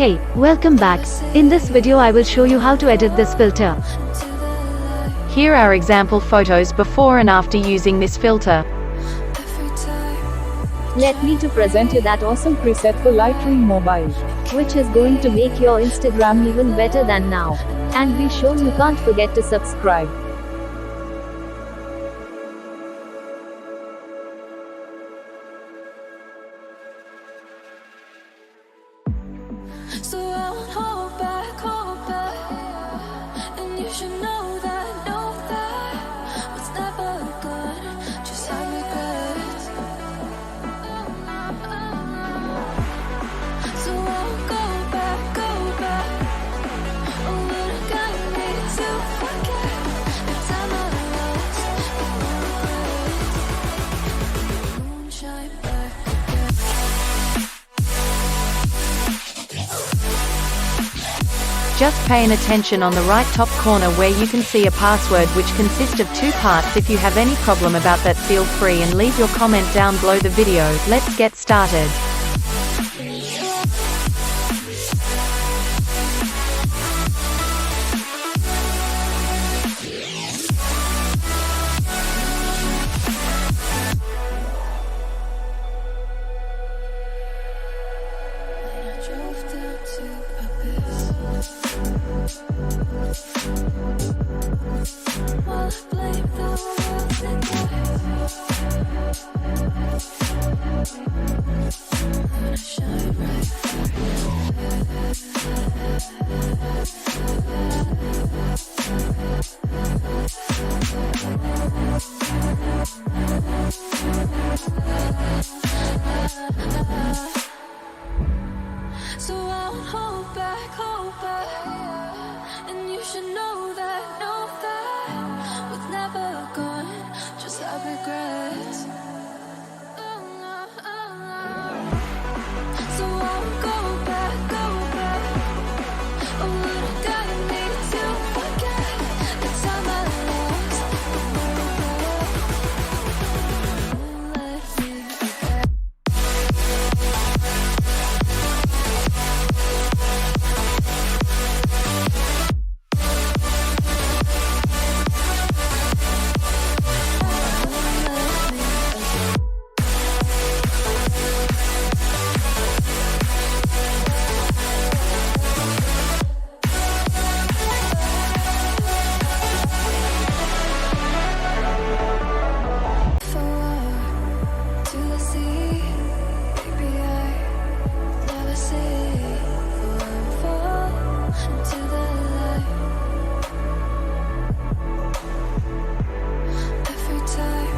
Hey, welcome back. In this video I will show you how to edit this filter. Here are example photos before and after using this filter. Let me to present you that awesome preset for Lightroom mobile, which is going to make your Instagram even better than now. And be sure you can't forget to subscribe. So I won't hold back, and you should know that what's never good, just have regrets. So I won't go back, oh, but I got me to forget the time I lost, moonshine back again. Just paying attention on the right top corner where you can see a password which consists of 2 parts. If you have any problem about that, feel free and leave your comment down below the video. Let's get started. So I won't hold back, and you should know that what's never gone, just have regrets. So I won't go back, oh, but I got me to forget the time I lost, won't let me forget. To the sea, baby, I never say fall into the light. Every time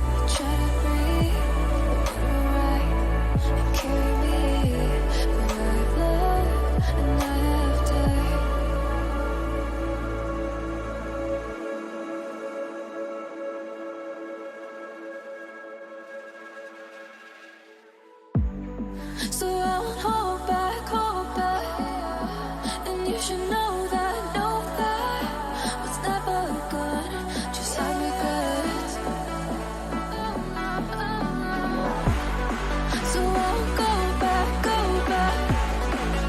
I try to breathe, but you're right and carry me where I've loved and I have died. So I won't hold back, and you should know that what's never good, just have regrets. So I won't go back, oh, but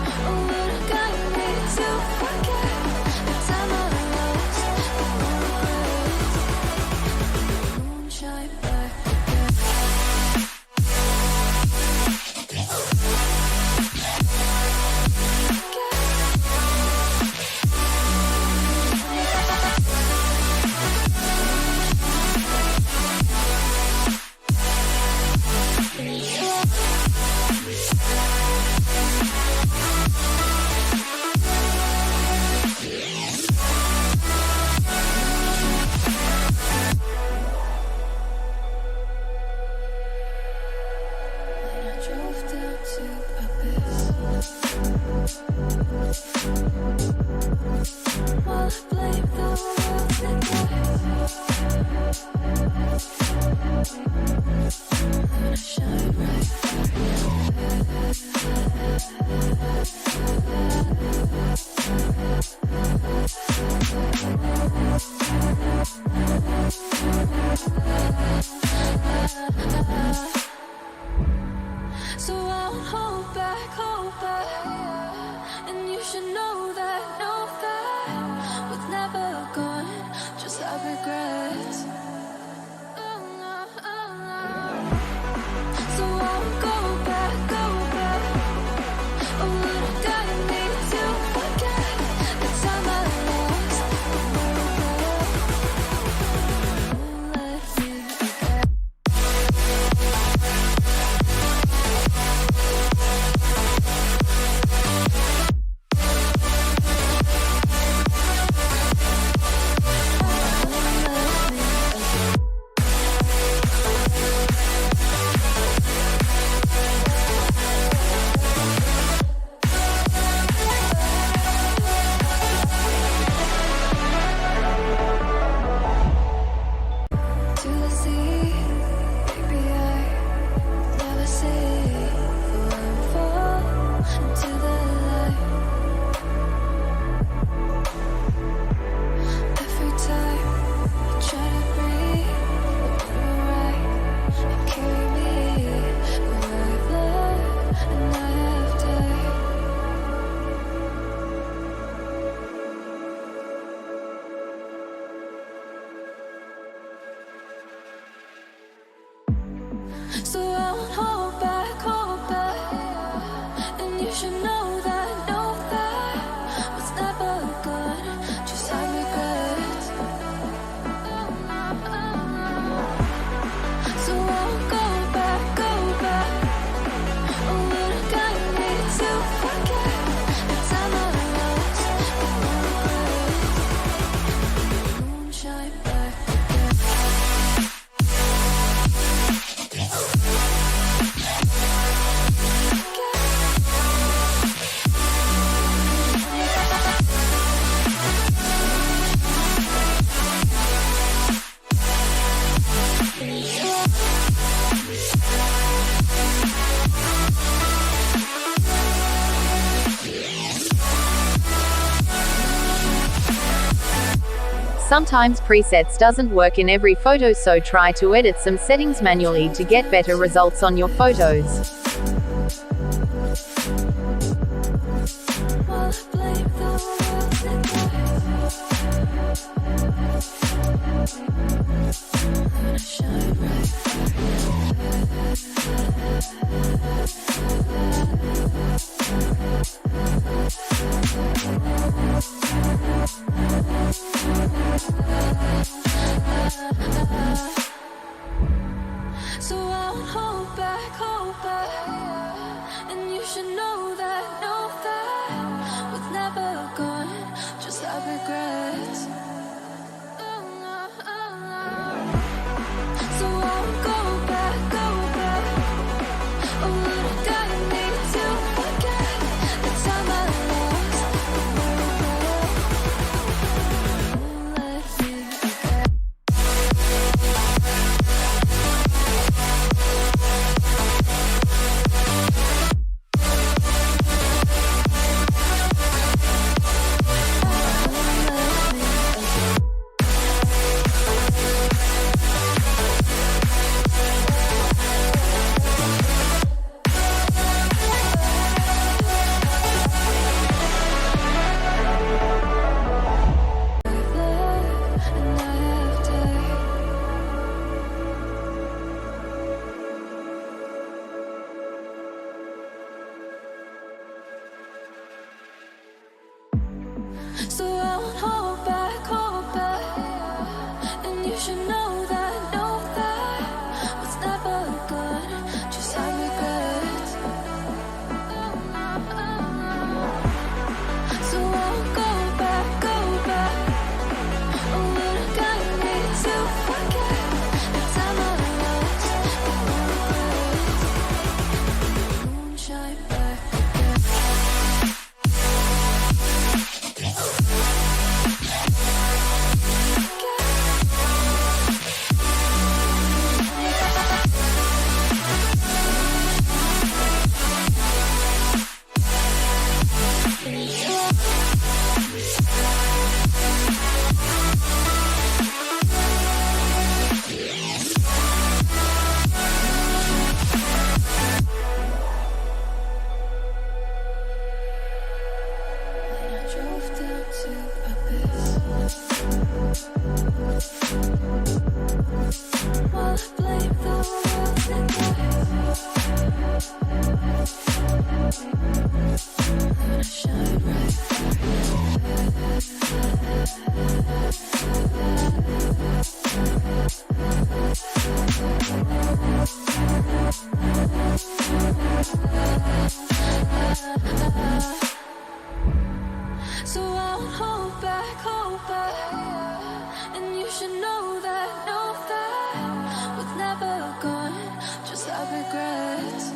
I got me to forget the time I lost, moonshine back again. When I drove down to Abyss, while I blamed the world's neglect, then I shine bright. So I won't hold back, never gone, just have regrets. So I'll go back. Oh, what I gotta need to forget the time I lost. Won't let me forget. To the sea, baby, I never say forever. Into the light. Every time I try to breathe, but you're right. You carry me where I've loved and I have died. So I won't hold back, and you should know that what's never good, just have regrets. So I won't go back, oh, what I gotta need to forget the time I lost, with no regrets. Moonshine back again. Sometimes presets doesn't work in every photo, so try to edit some settings manually to get better results on your photos. While I blame the world's I'm gonna shine bright. So I won't hold back, and you should know that what's never gone, just have regrets. So I won't go back, oh, what I gotta need to forget the time I lost, won't let me forget. So I won't hold back, and you should know that what's never good, just have regrets. So I won't go back, oh, what I gotta need to forget the time I lost, with no regrets. Moonshine back again. While I blame the world's neglect, and I shine bright. So I won't hold back, and you should know that what's never gone, just have regrets.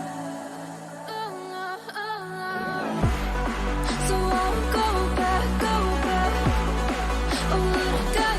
So I won't go back, oh, what I got.